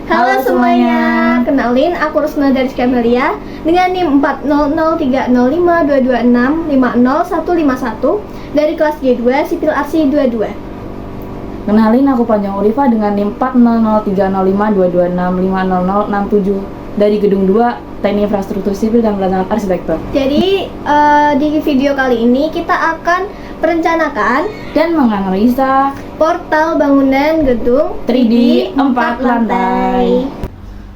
Halo semuanya, kenalin aku Rusna dari Camelia dengan NIM 400305226505151 dari kelas G2 Sipil Arsi 22. Kenalin aku Panjang Urifa dengan NIM 4003052265067 dari Gedung 2 Teknik Infrastruktur Sipil dan Perancangan Arsitektur. Jadi di video kali ini kita akan merencanakan Dan menganalisa portal bangunan gedung 3D 4 lantai.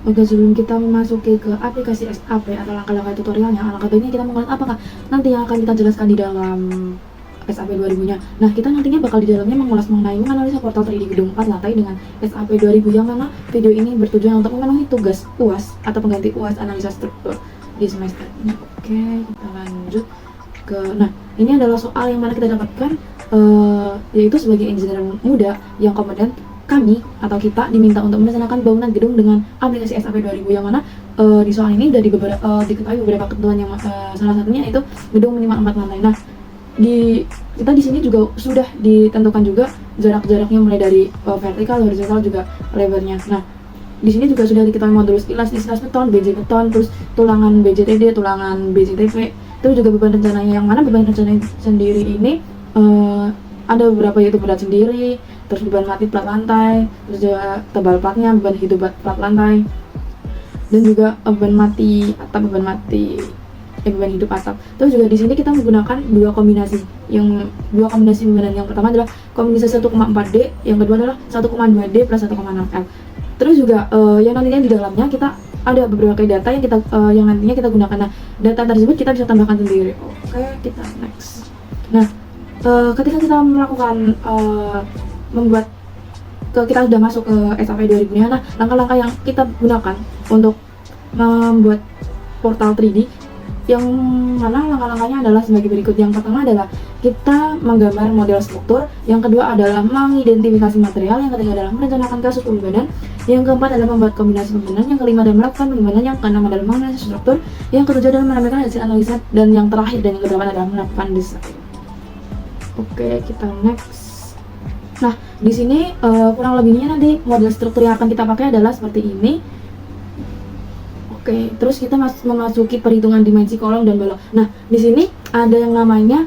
Oke, sebelum kita memasuki ke aplikasi SAP atau langkah-langkah tutorialnya, alangkah baiknya kita mengenal apakah nanti yang akan kita jelaskan di dalam SAP 2000-nya. Nah, kita nantinya bakal di dalamnya mengulas mengenai menganalisa portal 3D gedung 4 lantai dengan SAP 2000, yang mana video ini bertujuan untuk memenuhi tugas UAS atau pengganti UAS analisa struktur di semester ini. Oke, kita lanjut ke, nah ini adalah soal yang mana kita dapatkan yaitu sebagai engineer muda yang kompeten, kami atau kita diminta untuk merencanakan bangunan gedung dengan aplikasi SAP 2000, yang mana di soal ini sudah diketahui beberapa ketentuan yang salah satunya itu gedung minimal 4 lantai. Nah, kita di sini juga sudah ditentukan juga jarak-jaraknya mulai dari vertikal, horizontal, juga lebarnya. Nah, di sini juga sudah diketahui modulus ilas beton, BJ beton, terus tulangan BJTD, tulangan BJTP, terus juga beban rencananya, yang mana beban rencana sendiri ini ada beberapa, yaitu berat sendiri, terus beban mati plat lantai, terus juga tebal platnya, beban hidup plat lantai, dan juga beban mati atap, beban hidup atap. Terus juga di sini kita menggunakan dua kombinasi bebanan. Yang pertama adalah kombinasi 1,4D, yang kedua adalah 1,2D plus 1,6L. Terus juga yang nantinya di dalamnya kita ada beberapa data yang nantinya kita gunakan. Nah, data tersebut kita bisa tambahkan sendiri. Oke, kita next. Nah, ketika kita melakukan kita sudah masuk ke SAP 2000-nya, nah langkah-langkah yang kita gunakan untuk membuat portal 3D, yang mana langkah-langkahnya adalah sebagai berikut. Yang pertama adalah kita menggambar model struktur, yang kedua adalah mengidentifikasi material, yang ketiga adalah merencanakan kasus pembebanan, yang keempat adalah membuat kombinasi pembebanan, yang kelima adalah melakukan pembebanan, yang keenam adalah menganalisis struktur, yang ketujuh adalah menampilkan hasil analisa, dan yang terakhir dan yang kedelapan adalah melakukan desain. Oke, kita next. Nah, di sini kurang lebihnya nanti model struktur yang akan kita pakai adalah seperti ini. Oke, terus kita memasuki perhitungan dimensi kolom dan balok. Nah, di sini ada yang namanya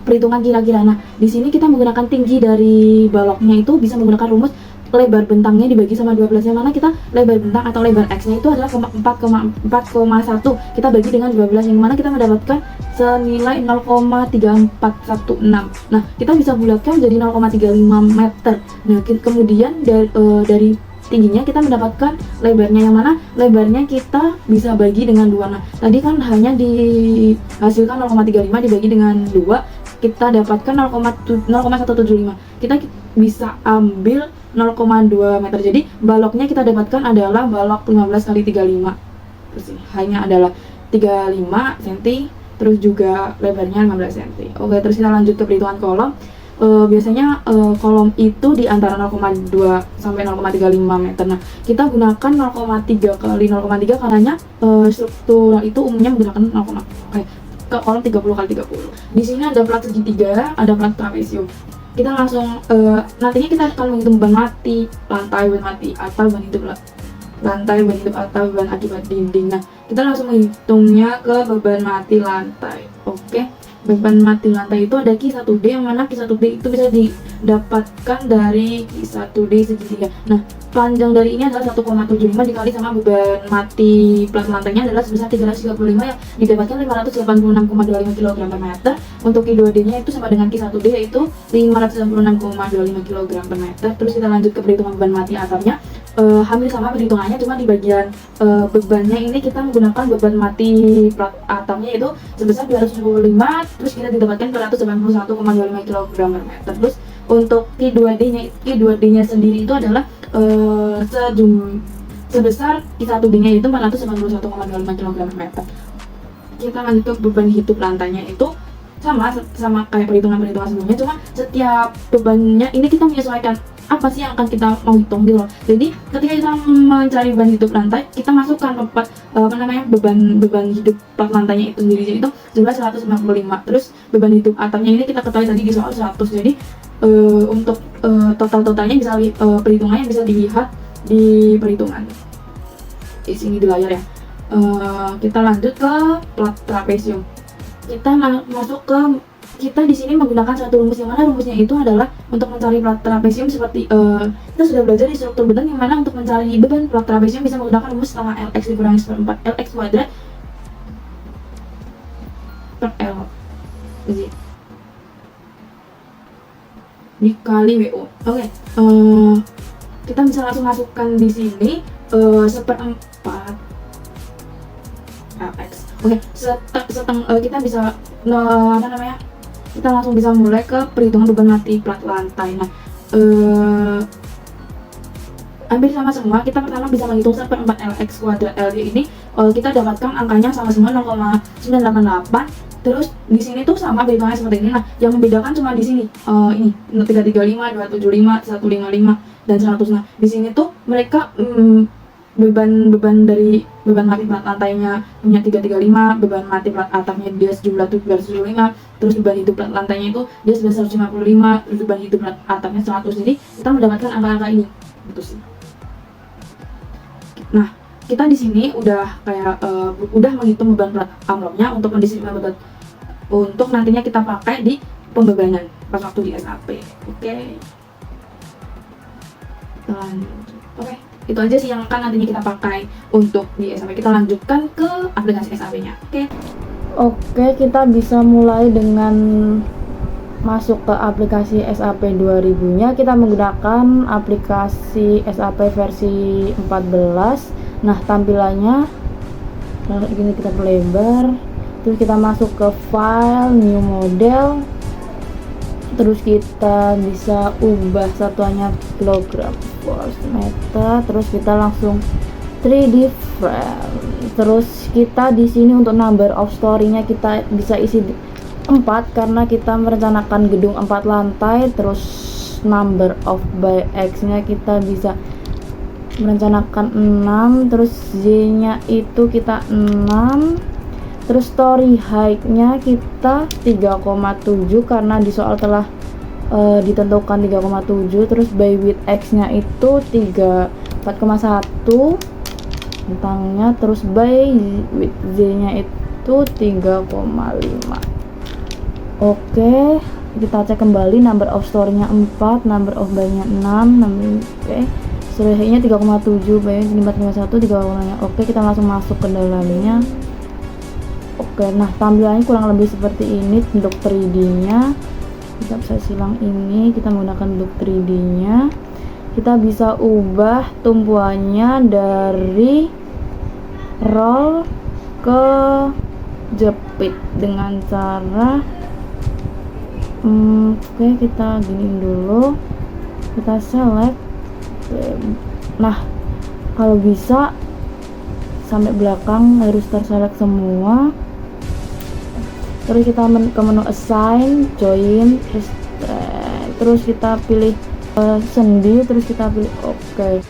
perhitungan kira-kira. Nah, di sini kita menggunakan tinggi dari baloknya itu bisa menggunakan rumus lebar bentangnya dibagi sama 12, yang mana kita lebar bentang atau lebar X-nya itu adalah 4,1 kita bagi dengan 12, yang mana kita mendapatkan senilai 0,3416. Nah, kita bisa bulatkan jadi 0,35 meter. Nah, kemudian dari tingginya kita mendapatkan lebarnya, yang mana lebarnya kita bisa bagi dengan 2. Nah, tadi kan hanya dihasilkan 0,35 dibagi dengan 2, kita dapatkan 0,175. Kita bisa ambil 0,2 meter. Jadi baloknya kita dapatkan adalah balok 15 kali 35. Terus hanya adalah 35 cm, terus juga lebarnya 15 cm. Oke, terus kita lanjut ke perhitungan kolom. Biasanya kolom itu di antara 0,2 sampai 0,35 meter. Nah, kita gunakan 0,3 kali 0,3 karena struktural itu umumnya menggunakan ke kolom 30 kali 30. Di sini ada plat segitiga, ada plat trapesium. Kita langsung nantinya kita akan menghitung beban mati lantai, beban mati atau beban hidup lantai, beban hidup atau beban akibat dinding. Nah, kita langsung menghitungnya ke beban mati lantai. Oke. Beban mati lantai itu ada Q1D, yang mana Q1D itu bisa didapatkan dari Q1D segitiga. Nah, panjang dari ini adalah 1,75 dikali sama beban mati plat lantainya adalah sebesar 335, yang didapatkan 586,25 kg per meter. Untuk Q2D-nya itu sama dengan Q1D, yaitu 596,25 kg per meter. Terus kita lanjut ke perhitungan beban mati atapnya. Hampir sama perhitungannya, cuma di bagian bebannya ini kita menggunakan beban mati plat atapnya itu sebesar 275, terus kita didapatkan 481,25 kg per meter. Terus untuk Q2D-nya sendiri itu adalah sebesar Q1D-nya itu 491,25 kg per meter. Kita lanjut ke beban hidup lantainya itu sama kayak perhitungan sebelumnya, cuma setiap bebannya ini kita menyesuaikan apa sih yang akan kita mau hitung gitu loh. Jadi ketika kita mencari beban hidup lantai, kita masukkan beban hidup plat lantainya itu sendiri itu jumlah 195. Terus beban hidup atapnya ini kita ketahui tadi di soal 100. Jadi untuk totalnya bisa perhitungannya bisa dilihat di perhitungan di sini di layar ya. Kita lanjut ke plat trapesium. Kita di sini menggunakan satu rumus, yang mana rumusnya itu adalah untuk mencari plat trapesium seperti kita sudah belajar di struktur beban, yang mana untuk mencari beban plat trapesium bisa menggunakan rumus setengah Lx dikurangi seperempat Lx kuadrat per L dikali WO. Oke, kita bisa langsung masukkan di sini seperempat Lx. Oke, kita bisa kita langsung bisa mulai ke perhitungan beban mati plat lantai. Nah, hampir sama semua. Kita pertama bisa menghitung seperempat Lx kuadrat Ly ini. Kita dapatkan angkanya sama semua 0,988. Terus di sini tuh sama perhitungannya seperti ini. Nah, yang membedakan cuma di sini. Ini 335, 275, 155 dan 100. Nah, di sini tuh mereka beban mati plat lantainya punya 335, beban mati plat atapnya dia sejumlah 775, terus beban hidup plat lantainya itu dia sebesar 155, terus beban hidup plat atapnya 100. Jadi kita mendapatkan angka-angka ini gitu sih. Nah, kita di sini udah menghitung beban plat amlopnya untuk mendistribusikan beban untuk nantinya kita pakai di pembebanan pas waktu di SAP. Oke. Oke. Itu aja sih yang akan nantinya kita pakai untuk di SAP. Kita lanjutkan ke aplikasi SAP-nya. Oke, kita bisa mulai dengan masuk ke aplikasi SAP 2000-nya. Kita menggunakan aplikasi SAP versi 14. Nah, tampilannya ini kita perlebar. Terus kita masuk ke file, new model. Terus kita bisa ubah satuannya kilogram force meter. Terus kita langsung 3D frame. Terus kita di sini untuk number of story-nya kita bisa isi 4 karena kita merencanakan gedung 4 lantai. Terus number of by X-nya kita bisa merencanakan 6. Terus Z-nya itu kita 6. Terus story height-nya kita 3,7 karena di soal telah ditentukan 3,7. Terus by width X-nya itu 4,1 bentangnya. Terus by width Z-nya itu 3,5. Oke, kita cek kembali number of story-nya 4, number of by-nya 6. Oke, story height-nya 3,7, by-nya 4,1, 3,5. Oke, kita langsung masuk ke dalamnya. Oke, nah tampilannya kurang lebih seperti ini bentuk 3D-nya. Kita bisa silang ini, kita menggunakan bentuk 3D-nya. Kita bisa ubah tumpuannya dari roll ke jepit dengan cara oke, kita giniin dulu. Kita select. Nah, kalau bisa sampai belakang harus terselect semua. Terus kita ke menu assign, join, terus kita pilih sendi, terus kita pilih oke.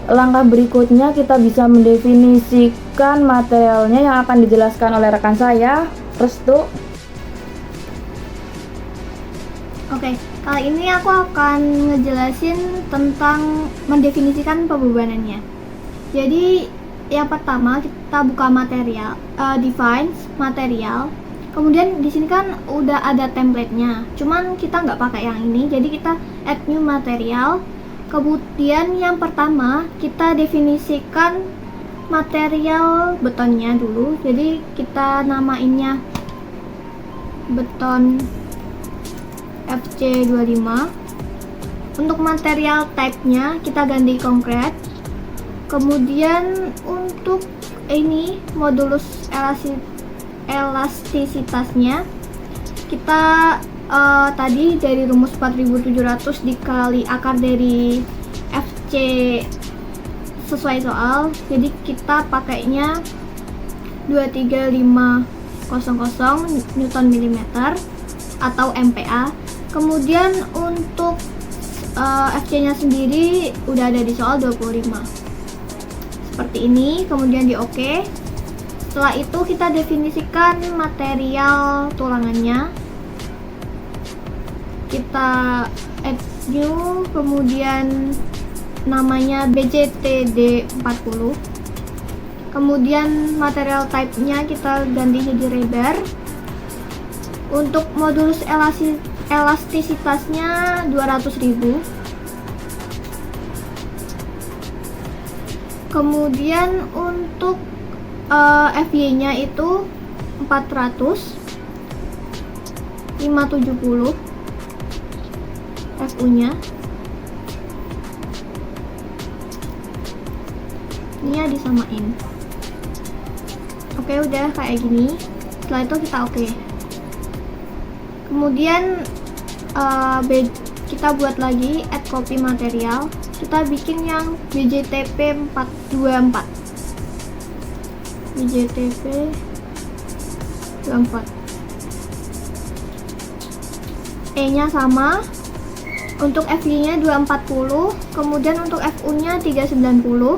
Langkah berikutnya kita bisa mendefinisikan materialnya yang akan dijelaskan oleh rekan saya, Restu. Oke, kali ini aku akan ngejelasin tentang mendefinisikan pembebanannya. Jadi yang pertama kita buka material, define material. Kemudian di sini kan udah ada template-nya, cuman kita nggak pakai yang ini, jadi kita add new material. Kemudian yang pertama kita definisikan material betonnya dulu, jadi kita namainnya beton FC25. Untuk material type-nya kita ganti konkret. Kemudian untuk ini modulus elastisitasnya kita tadi dari rumus 4700 dikali akar dari FC sesuai soal, jadi kita pakainya 23500 Newton mm atau MPa. Kemudian untuk FC nya sendiri udah ada di soal 25 seperti ini. Kemudian di OK. Setelah itu kita definisikan material tulangannya. kita add new, kemudian namanya BJTD40. Kemudian material type-nya kita ganti jadi rebar. Untuk modulus elastisitasnya 200.000. Kemudian untuk FY-nya itu 400, 570 FU-nya. Ini ya disamain. Oke, udah kayak gini. Setelah itu kita oke. Kemudian kita buat lagi add copy material. Kita bikin yang BJTP 424. BJTP 24. E-nya sama. Untuk FY-nya 240, kemudian untuk FU-nya 390.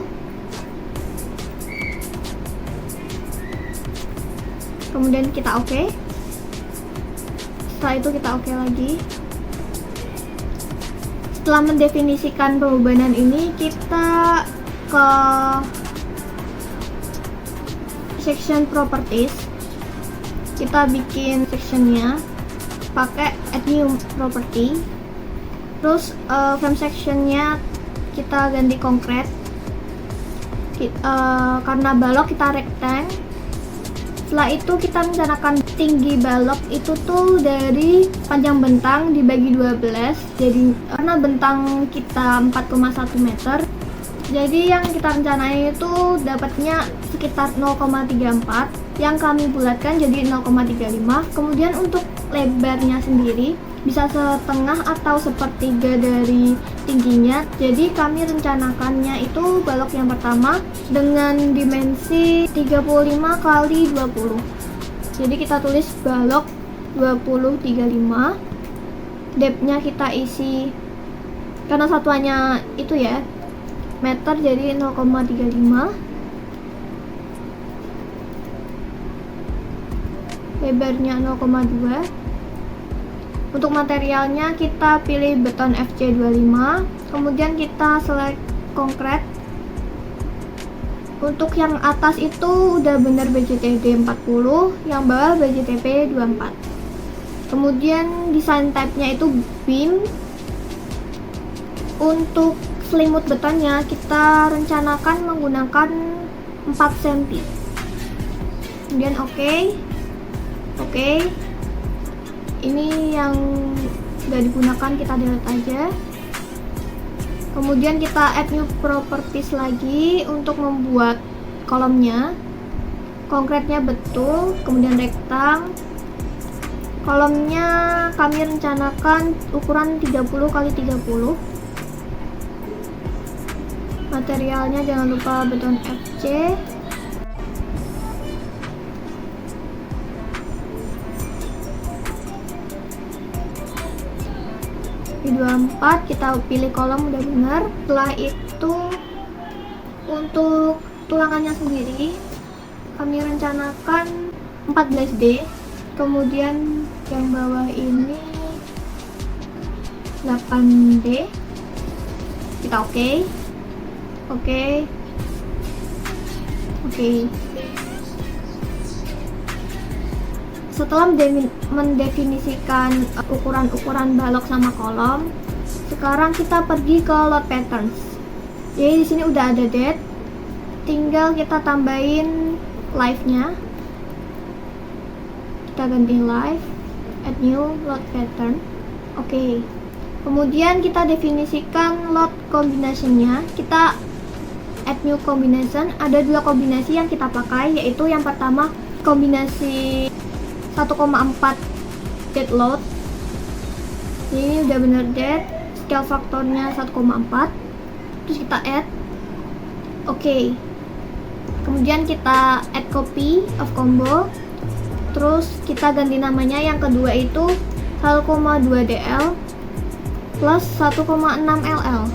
Kemudian kita oke. Setelah itu kita oke lagi. Setelah mendefinisikan pembebanan ini, kita ke section properties. Kita bikin sectionnya pakai add new property. Terus frame sectionnya kita ganti concrete. Karena balok kita rectangle. Setelah itu kita rencanakan tinggi balok itu tuh dari panjang bentang dibagi 12. Jadi karena bentang kita 4,1 meter, jadi yang kita rencanain itu dapatnya sekitar 0,34, yang kami bulatkan jadi 0,35. Kemudian untuk lebarnya sendiri bisa setengah atau sepertiga dari tingginya. Jadi kami rencanakannya itu balok yang pertama dengan dimensi 35 kali 20. Jadi kita tulis balok 2035. Depth-nya kita isi, karena satuannya itu ya meter, jadi 0,35. Lebarnya 0,2. Untuk materialnya kita pilih beton FC25, kemudian kita select konkret. Untuk yang atas itu udah bener BJTD 40, yang bawah BJTP 24. Kemudian design type-nya itu beam. Untuk selimut betonnya kita rencanakan menggunakan 4 cm. Kemudian oke. Ini yang udah digunakan kita delete aja. Kemudian kita add new properties lagi untuk membuat kolomnya. Konkretnya betul, kemudian rektang. Kolomnya kami rencanakan ukuran 30 kali 30. Materialnya jangan lupa beton FC. Di 24 kita pilih kolom udah benar. Setelah itu untuk tulangannya sendiri kami rencanakan 14D, kemudian yang bawah ini 8D. Kita oke. Setelah mendefinisikan ukuran-ukuran balok sama kolom, sekarang kita pergi ke load patterns. Jadi di sini udah ada date, tinggal kita tambahin live-nya. Kita ganti live, add new load pattern. Oke. Kemudian kita definisikan load combination-nya. Kita add new combination. Ada 2 kombinasi yang kita pakai, yaitu yang pertama kombinasi 1,4 dead load. Ini udah bener dead, scale faktornya 1,4. Terus kita add. Oke. Kemudian kita add copy of combo. Terus kita ganti namanya, yang kedua itu 1,2 DL plus 1,6 LL.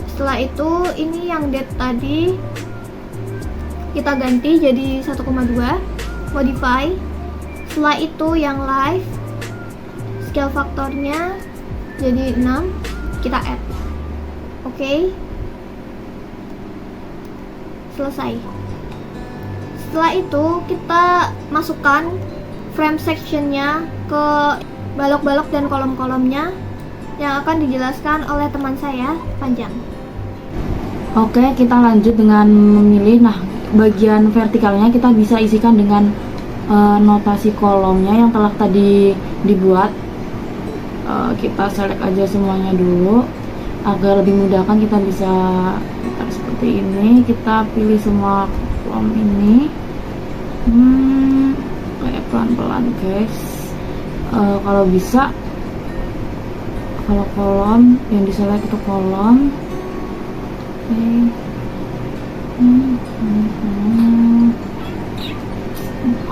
Setelah itu ini yang dead tadi kita ganti jadi 1,2, modify. Setelah itu yang live scale faktornya jadi 6, kita add. Oke. Selesai. Setelah itu kita masukkan frame sectionnya ke balok-balok dan kolom-kolomnya yang akan dijelaskan oleh teman saya, Panjang. Oke, kita lanjut dengan memilih. Nah, bagian vertikalnya kita bisa isikan dengan notasi kolomnya yang telah tadi dibuat. Kita select aja semuanya dulu agar lebih mudahkan. Kita bisa seperti ini, kita pilih semua kolom ini. Kayak pelan-pelan guys. Kalau bisa, kalau kolom yang diselect itu kolom.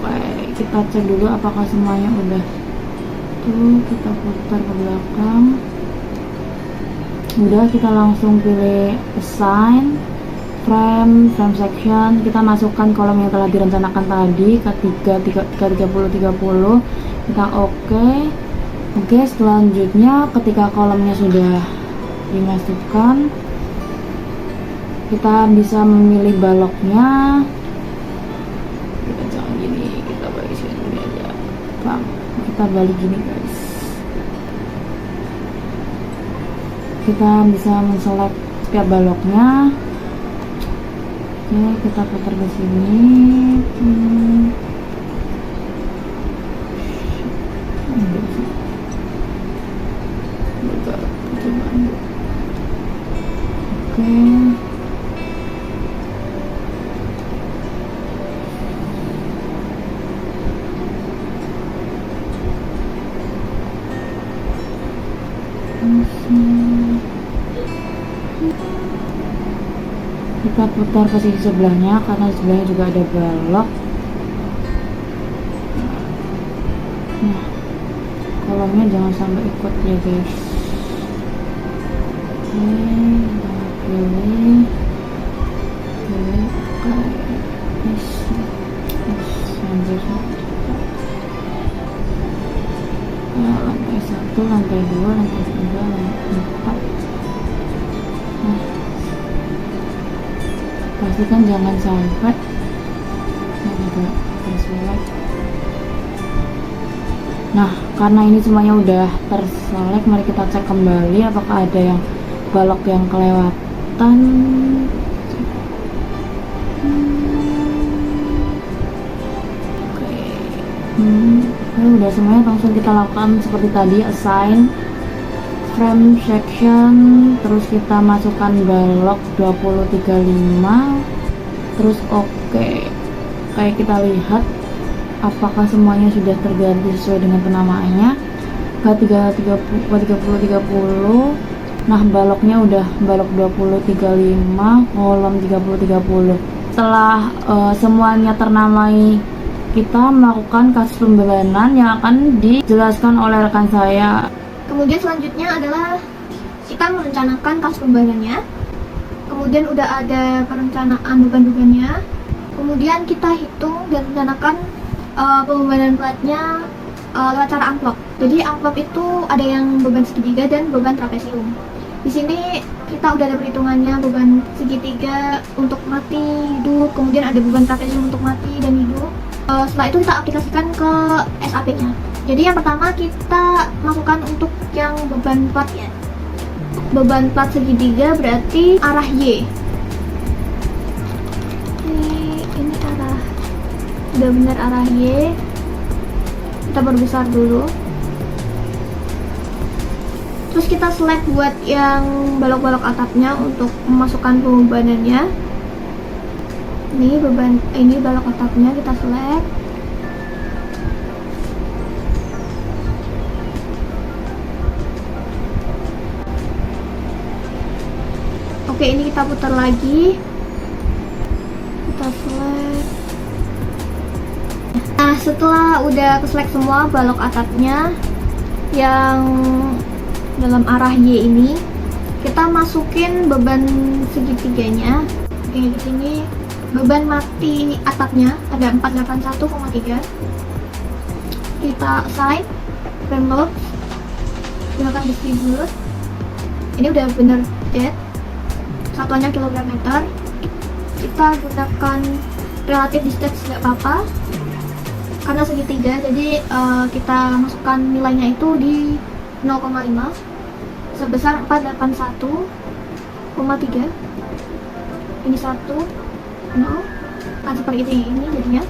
Oke, kita cek dulu apakah semuanya udah. Tuh, kita putar ke belakang. Udah, kita langsung pilih assign frame section. Kita masukkan kolom yang telah direncanakan tadi ke 30 kita oke. Selanjutnya ketika kolomnya sudah dimasukkan, kita bisa memilih baloknya. Kita jangan gini, kita balik sini aja. Kita balik gini guys. Kita bisa menselect setiap baloknya. Oke, kita putar ke sini. Oke. Kita putar ke sisi sebelahnya karena di sebelahnya juga ada balok. Nah, kolomnya jangan sampai ikut ya guys. Oke, kita pilih. Lantai 1, lantai 2, lantai 3, lantai 4. Nah, pastikan jangan sampai tidak terselect. Nah, karena ini semuanya udah terselect, mari kita cek kembali apakah ada yang balok yang kelewatan. Udah semuanya, langsung kita lakukan seperti tadi, assign frame section, terus kita masukkan balok 2035, terus oke. Kayak kita lihat apakah semuanya sudah terganti sesuai dengan penamaannya. K3030. Nah, baloknya udah balok 2035, kolom 3030. Setelah semuanya ternamai, kita melakukan kasus pembebanan yang akan dijelaskan oleh rekan saya. Kemudian selanjutnya adalah kita merencanakan kasus pembebanannya. Kemudian udah ada perencanaan beban-bebannya. Kemudian kita hitung dan rencanakan pembebanan platnya lewat cara amplop. Jadi amplop itu ada yang beban segitiga dan beban trapesium. Di sini kita udah ada perhitungannya, beban segitiga untuk mati, hidup, kemudian ada beban trapesium untuk mati dan hidup. Setelah itu kita aplikasikan ke SAP-nya. Jadi yang pertama kita lakukan untuk yang beban plat ya. Beban plat segitiga berarti arah Y. Ini arah, udah benar arah Y. Kita perbesar dulu. Terus kita select buat yang balok-balok atapnya untuk memasukkan pembebanannya. Ini balok atapnya kita select. Oke, ini kita putar lagi. Kita select. Nah, setelah udah ke select semua balok atapnya yang dalam arah Y ini, kita masukin beban segitiganya. Oke, di sini beban mati atapnya ada 481,3. Kita assign frame load gunakan distribute. Ini udah bener dead, satuannya kilogram meter. Kita gunakan relative distance nggak apa-apa karena segitiga, jadi kita masukkan nilainya itu di 0,5 sebesar 481,3. Ini 1 0 kan seperti ini jadinya.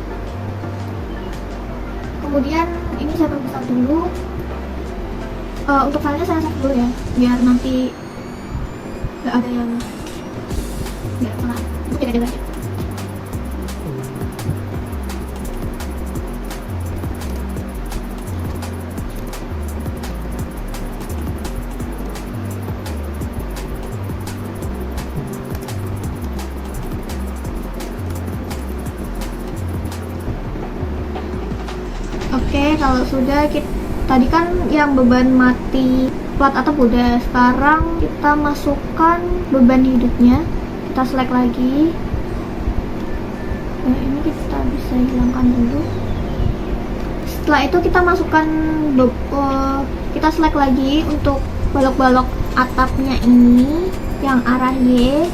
Kemudian ini saya perbesar dulu. Untuk filenya saya save dulu ya, biar nanti nggak ada yang nggak salah. Mungkin ada aja. Oke, kalau sudah tadi kan yang beban mati plat atap udah, sekarang kita masukkan beban hidupnya. Kita select lagi. Nah, ini kita bisa hilangkan dulu. Setelah itu kita masukkan kita select lagi untuk balok-balok atapnya ini yang arah Y.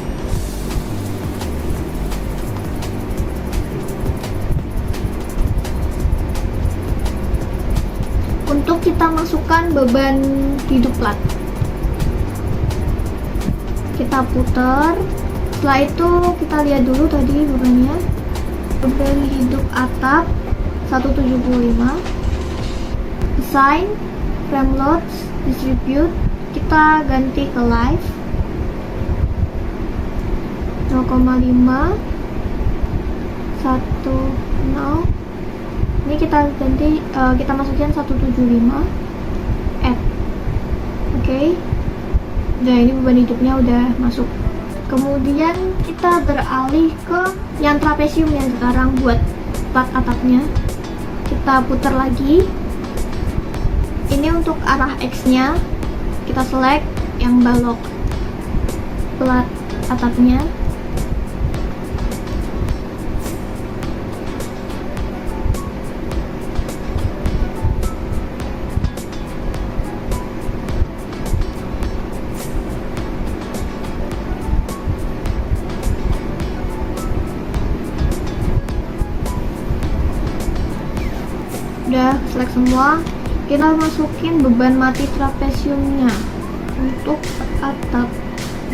Untuk kita masukkan beban hidup plat, kita putar. Setelah itu kita lihat dulu tadi bebannya. Beban hidup atap 175. Assign, frame loads, distribute, kita ganti ke live 0,5 10. Ini kita ganti, kita masukin 175 add. Oke. Nah, ini beban hidupnya udah masuk. Kemudian kita beralih ke yang trapesium yang sekarang buat plat atapnya. Kita putar lagi. Ini untuk arah X-nya. Kita select yang balok plat atapnya. Udah select semua, kita masukin beban mati trapesiumnya. Untuk atap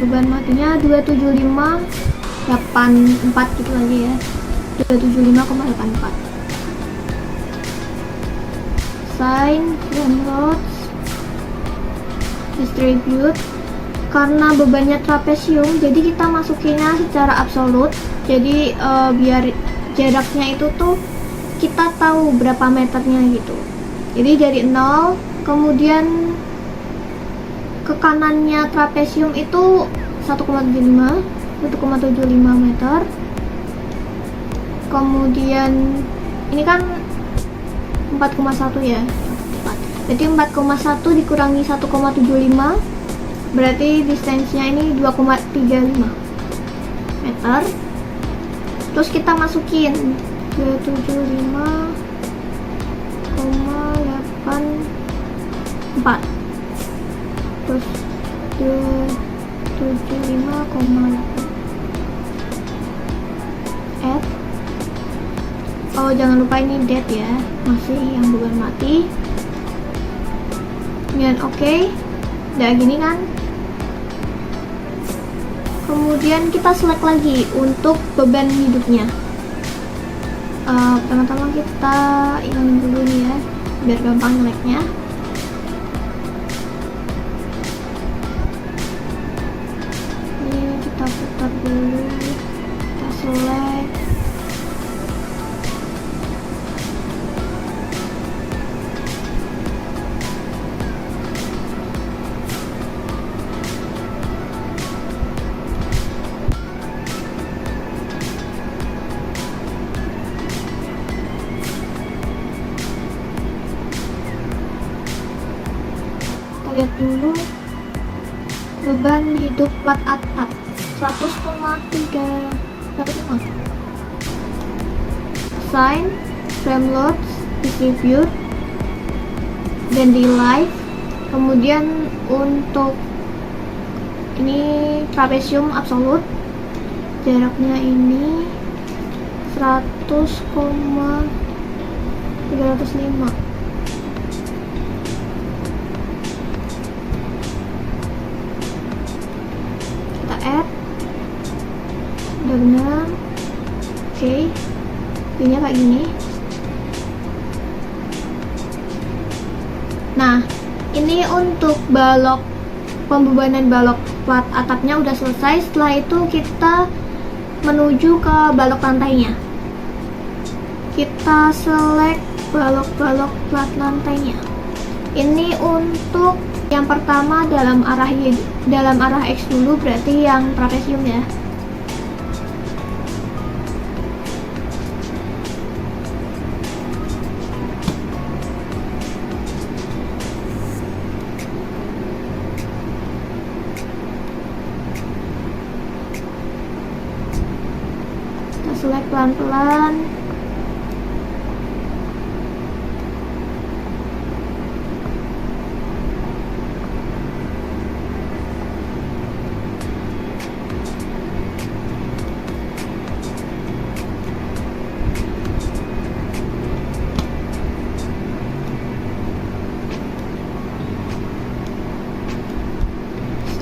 beban matinya 275,84 gitu aja ya, 275,84. Assign, frame loads, distribute. Karena bebannya trapesium, jadi kita masukinnya secara absolut. Jadi biar jaraknya itu tuh kita tahu berapa meternya gitu. Jadi dari 0, kemudian ke kanannya trapesium itu 1,75 meter. Kemudian ini kan 4,1 ya. Berarti 4,1 dikurangi 1,75 berarti distance-nya ini 2,35 meter. Terus kita masukin 275,84 terus 275,8 add. Oh, jangan lupa ini dead ya, masih yang beban mati. Dan oke, udah gini kan. Kemudian kita select lagi untuk beban hidupnya. Pertama-tama kita ilangin dulu nih ya, biar gampang ngeleknya. Ini kita putar dulu, kita select. Lihat dulu beban hidup plat atap 100,3 Assign, frame loads, distribute, dan di live Kemudian untuk ini trapesium absolut, jaraknya ini 100,305. Kita add, udah benar. Oke, ini kayak gini. Nah, ini untuk balok pembebanan balok plat atapnya udah selesai. Setelah itu kita menuju ke balok lantainya. Kita select balok-balok plat lantainya. Ini untuk yang pertama dalam arah X dulu, berarti yang trapesium ya. Kita select pelan-pelan.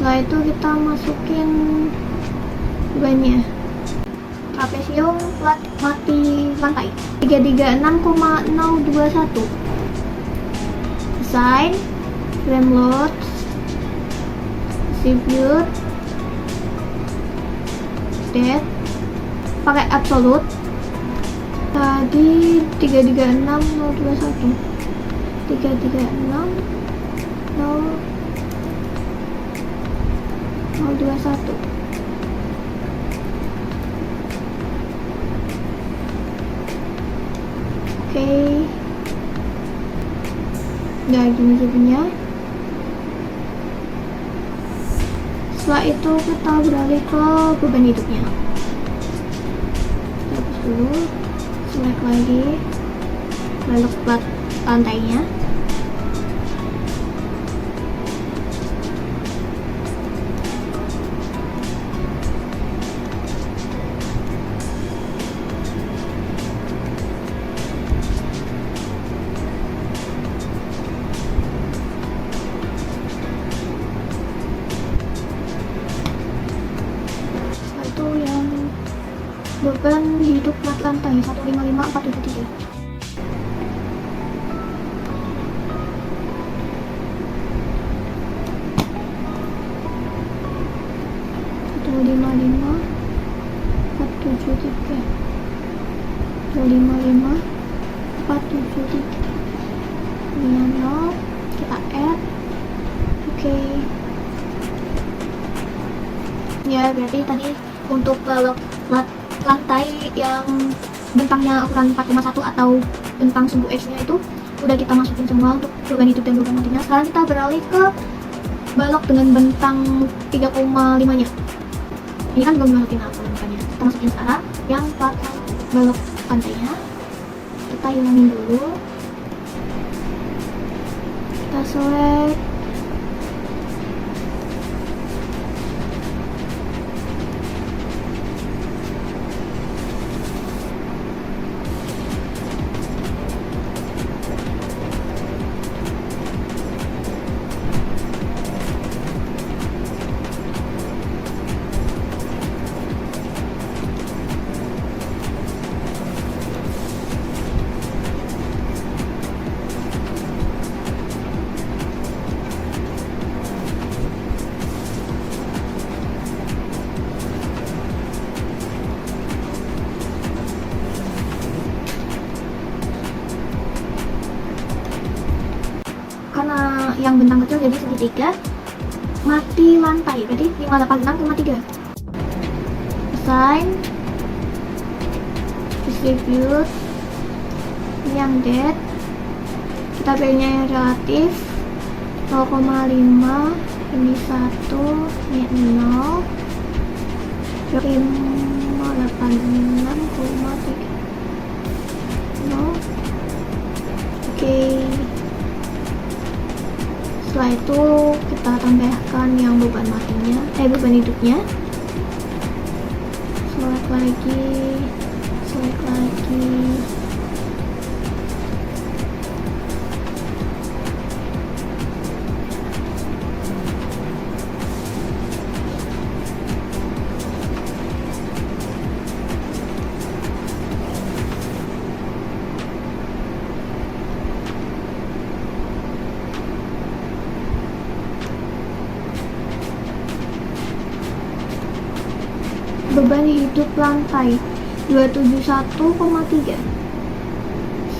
Setelah itu kita masukin bebannya. Trapesium plat mati lantai 336,021. Design, frame load, distribute, depth, pakai absolute. Tadi 336,021. 336,021. Oke, nah gini jadinya. Setelah itu kita beralih ke beban hidupnya. Hapus dulu, select lagi balok plat lantainya. Itu yang beban hidup plat lantai 155473. Itu 55 473. 55 473. Ini 0, kita add. Oke. Ya, berarti tadi untuk balok plat lantai yang bentangnya ukuran 4,1 atau bentang sumbu X nya itu udah kita masukin semua untuk beban hidup dan beban matinya. Sekarang kita beralih ke balok dengan bentang 3,5 nya. Ini kan belum dimasukin apa bentangnya, kita masukin sekarang yang plat balok lantainya. Kita hilangin dulu, kita select. Karena yang bentang kecil jadi segitiga mati lantai, berarti 586,3. Assign, distribute, ini yang dead, kita pilihnya yang relatif 0,5, ini 1, ini 0, 586,3. Oke. Setelah Setelah itu kita tambahkan yang beban matinya, beban hidupnya. Select lagi. Beban hidup lantai 271,3.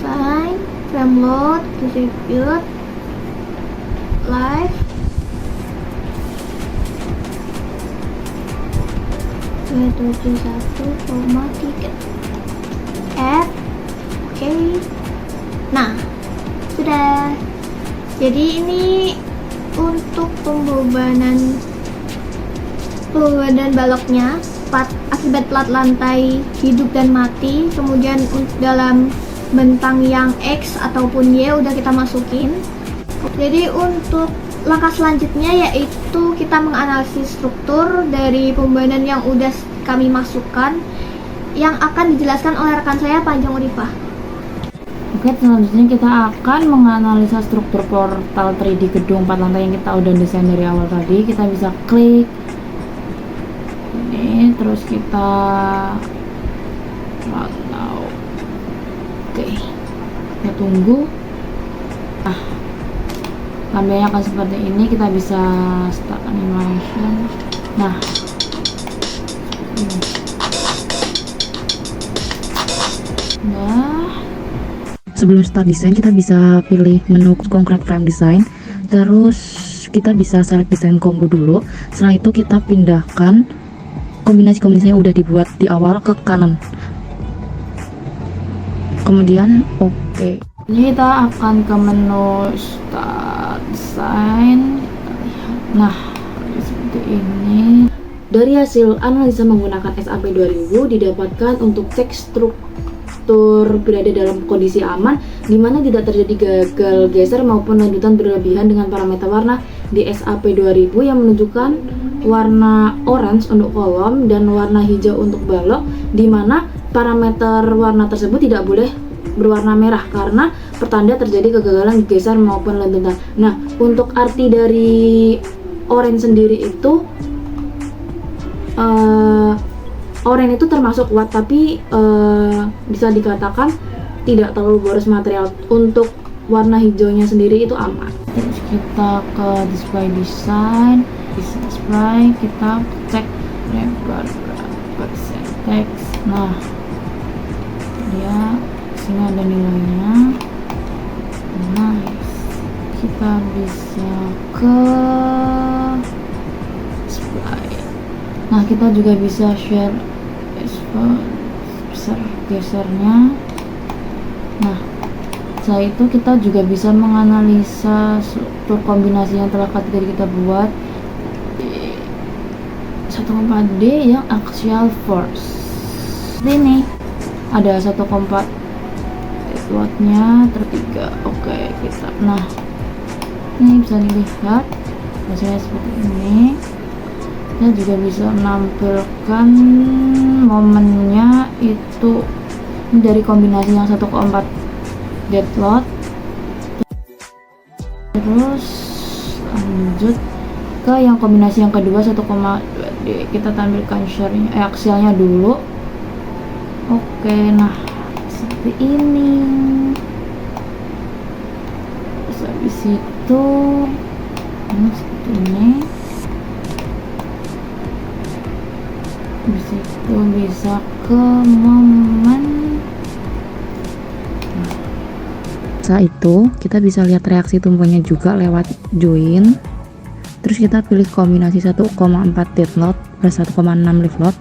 Sign, frame load, distribute, live 271,3. Add, oke. Nah, sudah. Jadi ini untuk pembebanan baloknya akibat plat lantai hidup dan mati. Kemudian dalam bentang yang X ataupun Y udah kita masukin. Jadi untuk langkah selanjutnya yaitu kita menganalisis struktur dari pembebanan yang udah kami masukkan, yang akan dijelaskan oleh rekan saya Panjang Urifah. Oke, selanjutnya kita akan menganalisa struktur portal 3D gedung 4 lantai yang kita udah desain dari awal tadi. Kita bisa klik ini, terus kita pantau. Oke, kita tunggu. Lampinya akan seperti ini. Kita bisa start animation. Nah, ini. Sebelum start desain, kita bisa pilih menu Concrete Frame Design, terus kita bisa select desain combo dulu. Setelah itu kita pindahkan kombinasi-kombinasi yang udah dibuat di awal ke kanan, kemudian oke. Ini kita akan ke menu start design. Nah, seperti ini. Dari hasil analisa menggunakan SAP 2000 didapatkan untuk cek struktur berada dalam kondisi aman, di mana tidak terjadi gagal geser maupun lanjutan berlebihan dengan parameter warna di SAP 2000 yang menunjukkan warna orange untuk kolom dan warna hijau untuk balok, di mana parameter warna tersebut tidak boleh berwarna merah karena pertanda terjadi kegagalan geser maupun lanjutan. Nah, untuk arti dari orange sendiri itu orange itu termasuk kuat, tapi bisa dikatakan tidak terlalu boros material. Untuk warna hijaunya sendiri itu aman. Terus kita ke display design, display, kita cek lebar persen teks. Nah, dia sini ada nilainya. Nice. Kita bisa ke display. Nah, kita juga bisa share besar gesernya. Nah, setelah itu kita juga bisa menganalisa struktur kombinasi yang telah tadi kita buat di 1,4D yang axial force. Ini ada 1,4 wattnya tertiga. Oke, kita. Nah, ini bisa dilihat hasilnya seperti ini. Kita juga bisa menampilkan momennya itu dari kombinasi yang 1,4 dead load. Terus lanjut ke yang kombinasi yang kedua 1,2D. Kita tampilkan share-nya, aksialnya dulu. Oke, nah seperti ini. Terus habis itu seperti ini. Habis itu bisa ke momen. Setelah itu kita bisa lihat reaksi tumpunya juga lewat join. Terus kita pilih kombinasi 1,4 dead load plus 1,6 lift load.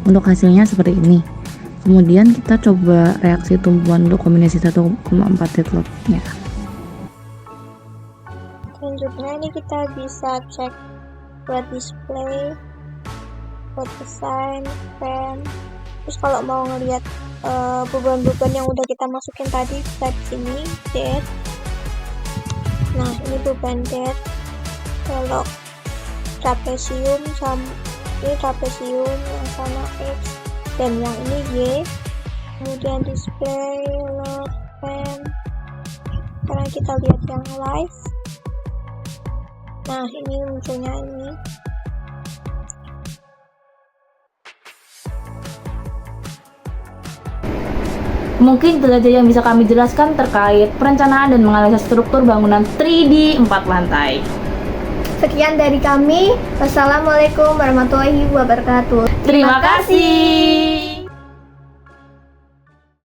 Untuk hasilnya seperti ini. Kemudian kita coba reaksi tumpuan untuk kombinasi 1,4 dead load nya. Selanjutnya ini kita bisa cek buat display, buat design, pen. Terus kalau mau ngelihat beban-beban yang udah kita masukin tadi, kita di sini dead. Nah, ini beban dead, belok trapesium sama ini trapesium, yang sana X dan yang ini Y. Kemudian display load pen. Sekarang kita lihat yang live. Nah, ini munculnya ini. Mungkin itu saja yang bisa kami jelaskan terkait perencanaan dan menganalisis struktur bangunan 3D 4 lantai. Sekian dari kami. Wassalamualaikum warahmatullahi wabarakatuh. Terima kasih.